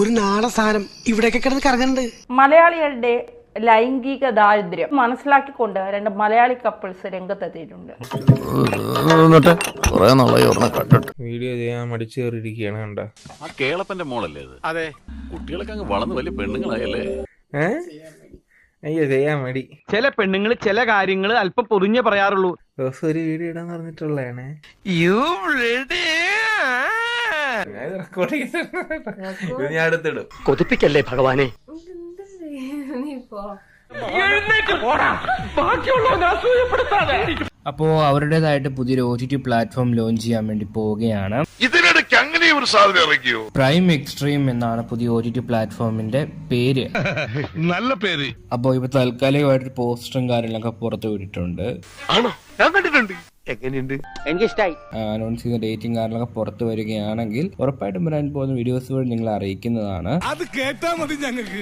ഒരു നാടൻ സാധനം ഇവിടെയൊക്കെ കിടന്ന് കറങ്ങുന്നുണ്ട്. മലയാളികളുടെ ലൈംഗിക ദാരിദ്ര്യം മനസ്സിലാക്കിക്കൊണ്ട് 2 മലയാളി കപ്പിൾസ് രംഗത്തെത്തിയിട്ടുണ്ട്. വീഡിയോ ചെയ്യാൻ മടിച്ചു കയറിയിരിക്കുകയാണ് കണ്ട. ആ കേളപ്പന്റെ മോളല്ലേ അത്? അതെ. കുട്ടികളൊക്കെ അങ്ങ് വളർന്ന് വലിയ പെണ്ണുങ്ങളായല്ലേ? അയ്യോ ചെയ്യാൻ മടി. ചില പെണ്ണുങ്ങൾ ചില കാര്യങ്ങൾ അല്പം പൊതിഞ്ഞേ പറയാറുള്ളൂ. ദിവസം ഒരു വീഡിയോ ഇടാൻ പറഞ്ഞിട്ടുള്ളതാണ്. ഞാൻ അടുത്തിടും. കൊതിപ്പിക്കല്ലേ ഭഗവാനെ. അപ്പോൾ അവരുടേതായിട്ട് പുതിയൊരു OTT പ്ലാറ്റ്ഫോം ലോഞ്ച് ചെയ്യാൻ വേണ്ടി പോവുകയാണ്. ഇതിനിടയ്ക്ക് അങ്ങനെ ഒരു സാധനം ഇറക്കിയോ? പ്രൈം എക്സ്ട്രീം എന്നാണ് പുതിയ OTT പ്ലാറ്റ്ഫോമിന്റെ പേര്. നല്ല പേര്. അപ്പോൾ ഇപ്പൊ താൽക്കാലികമായിട്ട് പോസ്റ്ററും കാര്യങ്ങളൊക്കെ പുറത്തു വിട്ടിട്ടുണ്ട്. ആണോ? ഞാൻ കണ്ടിട്ടുണ്ട്. എങ്ങനെയുണ്ട്? എനിക്കിഷ്ടായി. അനൗൺസ് ചെയ്ത ഡേറ്റും കാര്യങ്ങളൊക്കെ പുറത്തു വരികയാണെങ്കിൽ ഉറപ്പായിട്ടും വരാൻ പോകുന്ന വീഡിയോസ് വഴി നിങ്ങൾ അറിയിക്കുന്നതാണ്. അത് കേട്ടാ മതി ഞങ്ങൾക്ക്.